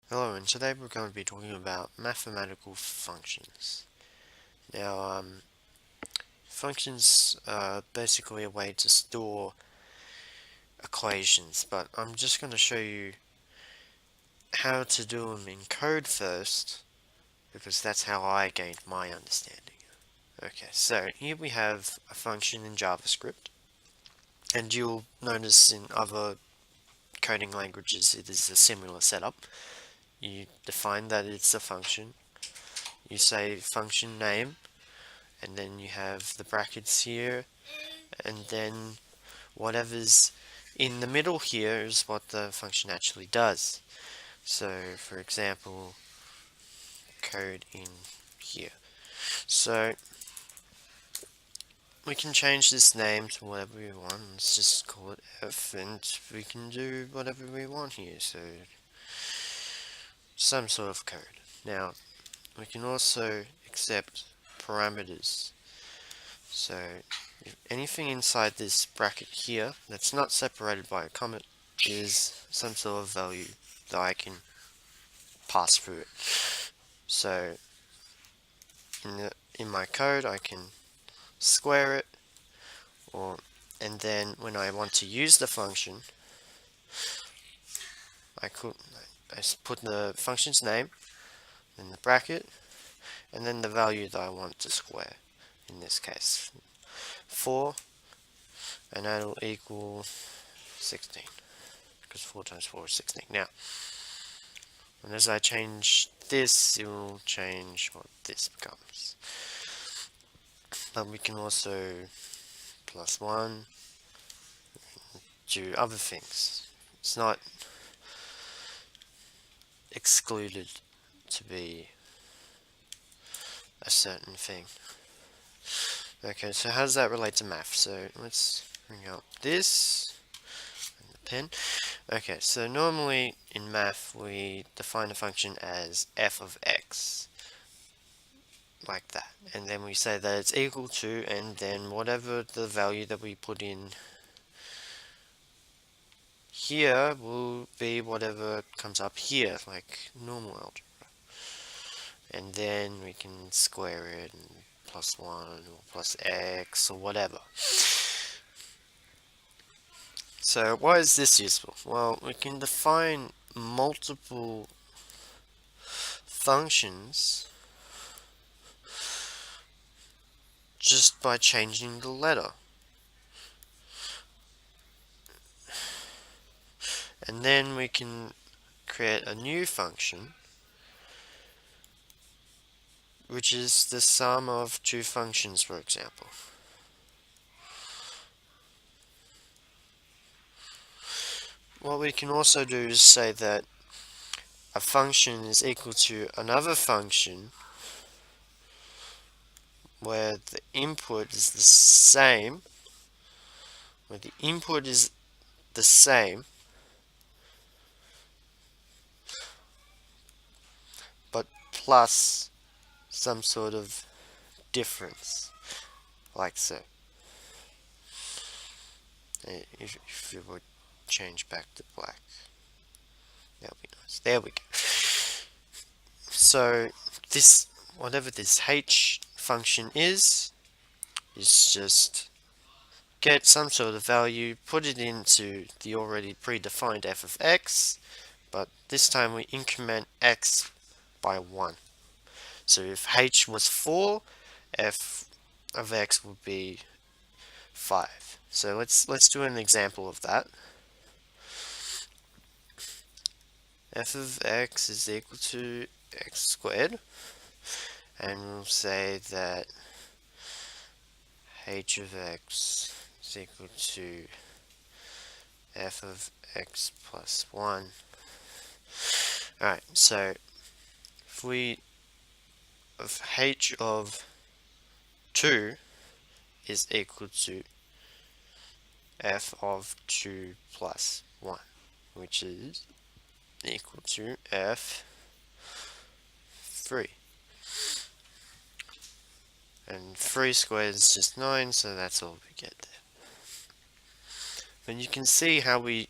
Hello, and today we're going to be talking about mathematical functions. Now, functions are basically a way to store equations, but I'm just going to show you how to do them in code first, because that's how I gained my understanding. Okay, so here we have a function in JavaScript, and you'll notice in other coding languages it is a similar setup. You define that it's a function, you say function name, and then you have the brackets here, and then whatever's in the middle here is what the function actually does. So for example, code in here. So we can change this name to whatever we want. Let's just call it f, and we can do whatever we want here. So some sort of code. Now we can also accept parameters. So if anything inside this bracket here that's not separated by a comma is some sort of value that I can pass through it. So in my code I can square it, and then when I want to use the function, I put the function's name in the bracket and then the value that I want to square. In this case 4, and that'll equal 16, because 4 times 4 is 16. Now, and as I change this, it will change what this becomes. But we can also plus 1, do other things. It's not excluded to be a certain thing. Okay, so how does that relate to math? So let's bring up this and the pen. Okay, so normally in math we define a function as f of x, like that, and then we say that it's equal to, and then whatever the value that we put in here will be whatever comes up here, like normal algebra. And then we can square it and plus 1 or plus x or whatever. So why is this useful? Well, we can define multiple functions just by changing the letter. And then we can create a new function, which is the sum of two functions, for example. What we can also do is say that a function is equal to another function where the input is the same, but plus some sort of difference, like so. If it would change back to black, that would be nice. There we go. So this, whatever this h function is just get some sort of value, put it into the already predefined f of x, but this time we increment x by 1. So if h was 4, f of x would be 5. So let's do an example of that. F of x is equal to x squared, and we'll say that h of x is equal to f of x plus 1. Alright, so if we of h of 2 is equal to f of 2 plus 1, which is equal to f 3. And 3 squared is just 9, so that's all we get there. But you can see how we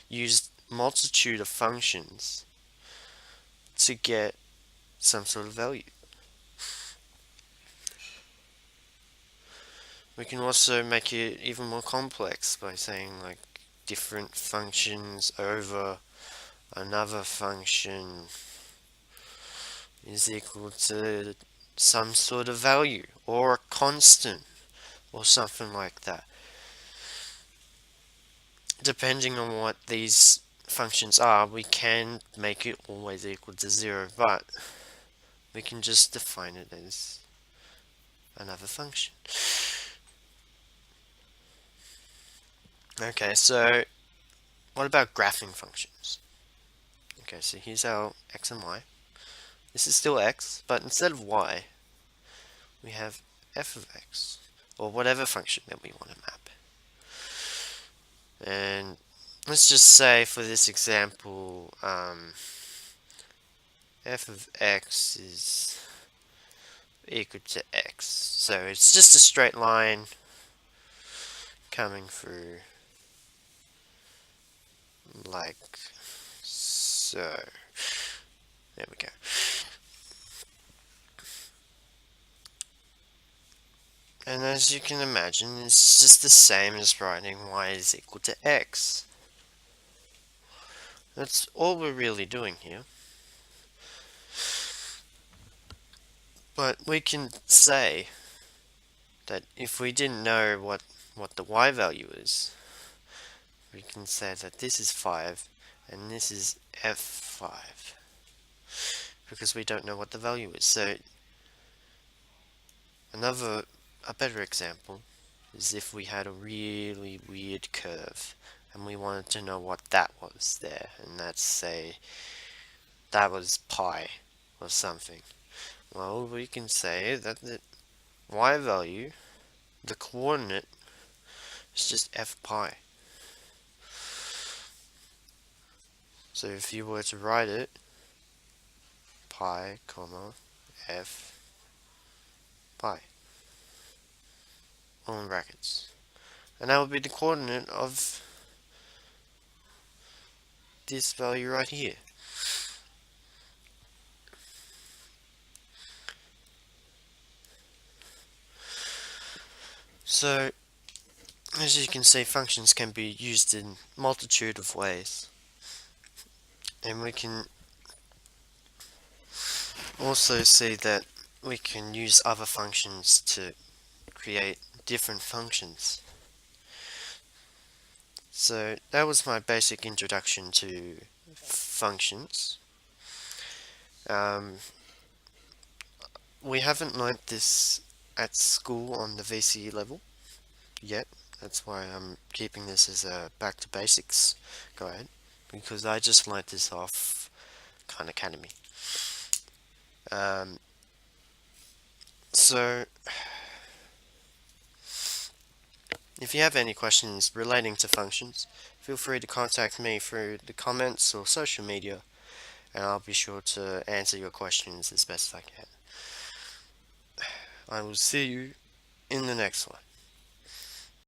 used multitude of functions to get some sort of value. We can also make it even more complex by saying like different functions over another function is equal to some sort of value or a constant or something like that. Depending on what these functions are, we can make it always equal to 0, but we can just define it as another function. Okay, so what about graphing functions? Okay, so here's our x and y. This is still x, but instead of y, we have f of x, or whatever function that we want to map. And let's just say for this example, f of x is equal to x. So it's just a straight line coming through like so. There we go. And as you can imagine, it's just the same as writing y is equal to x. That's all we're really doing here. But we can say that if we didn't know what the y value is, we can say that this is 5 and this is f5 because we don't know what the value is. So a better example is if we had a really weird curve and we wanted to know what that was there, and let's say that was pi or something. Well, we can say that the y value, the coordinate, is just f pi. So if you were to write it, pi, comma, f pi, all in brackets. And that would be the coordinate of this value right here. So, as you can see, functions can be used in multitude of ways. And we can also see that we can use other functions to create different functions. So that was my basic introduction to functions. We haven't learnt this at school on the VCE level yet. That's why I'm keeping this as a back to basics guide, because I just learnt this off Khan Academy. So if you have any questions relating to functions, feel free to contact me through the comments or social media, and I'll be sure to answer your questions as best I can. I will see you in the next one.